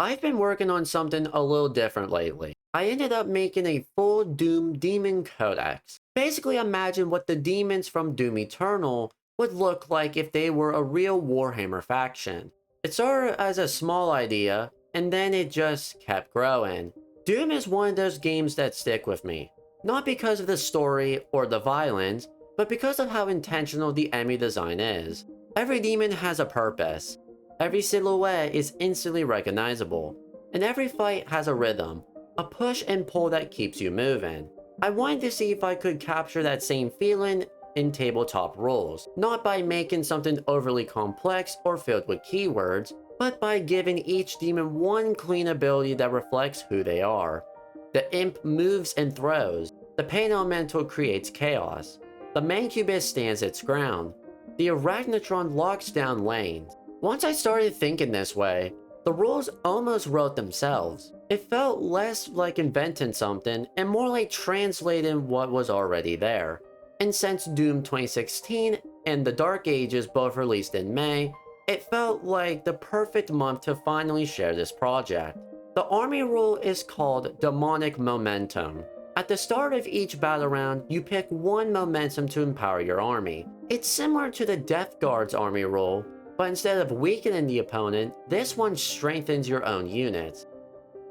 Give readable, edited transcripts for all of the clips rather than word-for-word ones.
I've been working on something a little different lately. I ended up making a full Doom Demon Codex. Basically, imagine what the demons from Doom Eternal would look like if they were a real Warhammer faction. It started as a small idea, and then it just kept growing. Doom is one of those games that stick with me. Not because of the story or the violence, but because of how intentional the enemy design is. Every demon has a purpose. Every silhouette is instantly recognizable, and every fight has a rhythm, a push and pull that keeps you moving. I wanted to see if I could capture that same feeling in tabletop rules, not by making something overly complex or filled with keywords, but by giving each demon one clean ability that reflects who they are. The imp moves and throws, the pain elemental creates chaos, the mancubus stands its ground, the arachnotron locks down lanes. Once I started thinking this way, the rules almost wrote themselves. It felt less like inventing something and more like translating what was already there. And since Doom 2016 and the Dark Ages both released in May, it felt like the perfect month to finally share this project. The army rule is called Demonic Momentum. At the start of each battle round, you pick one momentum to empower your army. It's similar to the Death Guard's army rule, but instead of weakening the opponent, this one strengthens your own units.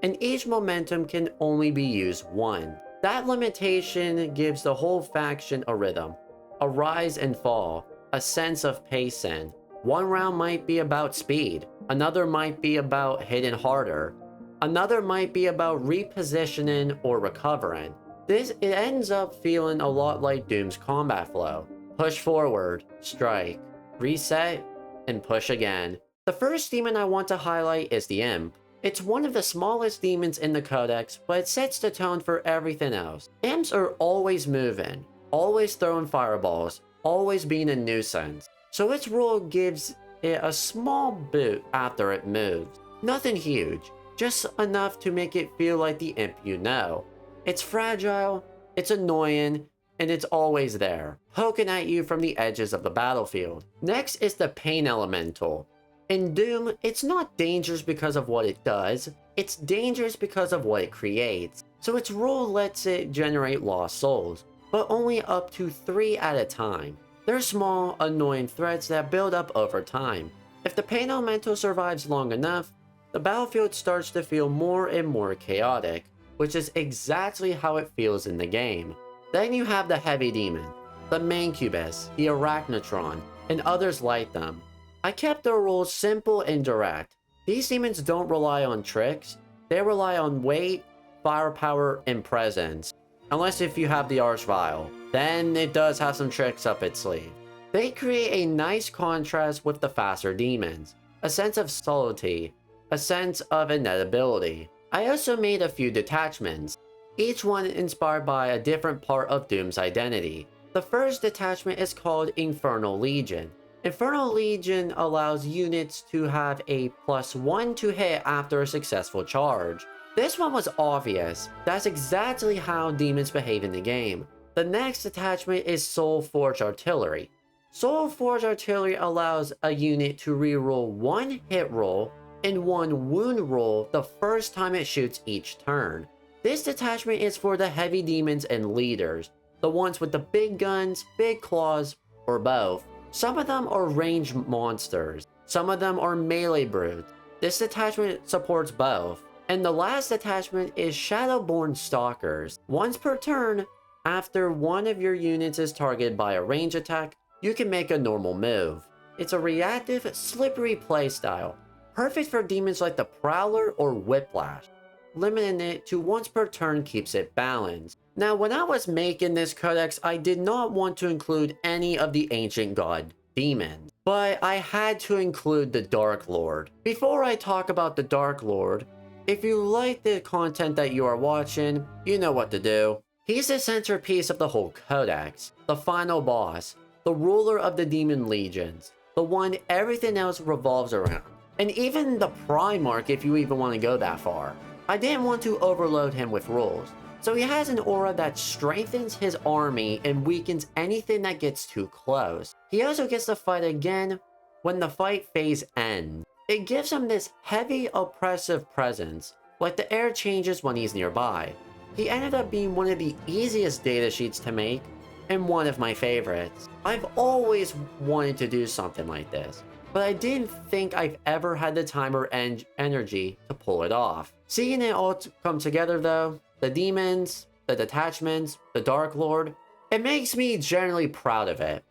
And each momentum can only be used once. That limitation gives the whole faction a rhythm, a rise and fall, a sense of pacing. One round might be about speed, another might be about hitting harder, another might be about repositioning or recovering. It ends up feeling a lot like Doom's combat flow. Push forward, strike, reset, and push again. The first demon I want to highlight is the Imp. It's one of the smallest demons in the Codex, but it sets the tone for everything else. Imps are always moving, always throwing fireballs, always being a nuisance. So its rule gives it a small boot after it moves. Nothing huge, just enough to make it feel like the Imp you know. It's fragile, it's annoying, and it's always there, poking at you from the edges of the battlefield. Next is the Pain Elemental. In Doom, it's not dangerous because of what it does, it's dangerous because of what it creates. So its rule lets it generate lost souls, but only up to 3 at a time. They're small, annoying threats that build up over time. If the Pain Elemental survives long enough, the battlefield starts to feel more and more chaotic, which is exactly how it feels in the game. Then you have the Heavy Demon, the Mancubus, the Arachnotron, and others like them. I kept their rules simple and direct. These demons don't rely on tricks, they rely on weight, firepower, and presence. Unless if you have the Archvile, then it does have some tricks up its sleeve. They create a nice contrast with the faster demons, a sense of subtlety, a sense of inedibility. I also made a few detachments, each one inspired by a different part of Doom's identity. The first detachment is called Infernal Legion. Infernal Legion allows units to have a +1 to hit after a successful charge. This one was obvious. That's exactly how demons behave in the game. The next detachment is Soul Forge Artillery. Soul Forge Artillery allows a unit to reroll 1 hit roll and 1 wound roll the first time it shoots each turn. This detachment is for the heavy demons and leaders, the ones with the big guns, big claws, or both. Some of them are ranged monsters, some of them are melee brutes. This detachment supports both. And the last detachment is Shadowborn Stalkers. Once per turn, after one of your units is targeted by a range attack, you can make a normal move. It's a reactive, slippery playstyle, perfect for demons like the Prowler or Whiplash. Limiting it to once per turn keeps it balanced. Now, when I was making this codex, I did not want to include any of the ancient god demons, but I had to include the Dark Lord. Before I talk about the Dark Lord, if you like the content that you are watching, you know what to do. He's the centerpiece of the whole codex, the final boss, the ruler of the demon legions, the one everything else revolves around, and even the Primarch if you even want to go that far. I didn't want to overload him with rules, so he has an aura that strengthens his army and weakens anything that gets too close. He also gets to fight again when the fight phase ends. It gives him this heavy, oppressive presence, like the air changes when he's nearby. He ended up being one of the easiest datasheets to make, and one of my favorites. I've always wanted to do something like this, but I didn't think I've ever had the time or energy to pull it off. Seeing it all come together though, the demons, the detachments, the Dark Lord, it makes me generally proud of it.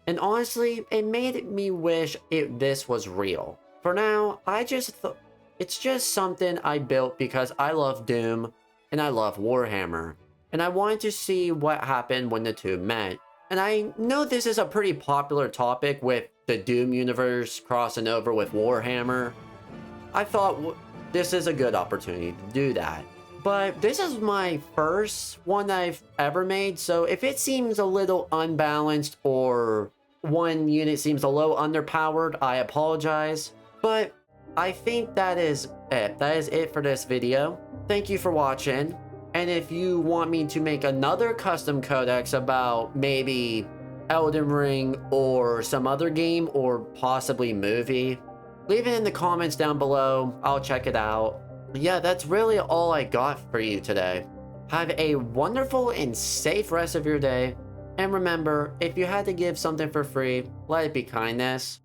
And honestly, it made me wish this was real. For now, it's just something I built because I love Doom and I love Warhammer. And I wanted to see what happened when the two met. And I know this is a pretty popular topic with the Doom universe crossing over with Warhammer. I thought this is a good opportunity to do that. But this is my first one I've ever made, so if it seems a little unbalanced or one unit seems a little underpowered, I apologize. But I think that is it. That is it for this video. Thank you for watching. And if you want me to make another custom codex about maybe Elden Ring or some other game or possibly movie, leave it in the comments down below. I'll check it out. Yeah, that's really all I got for you today. Have a wonderful and safe rest of your day. And remember, if you had to give something for free, let it be kindness.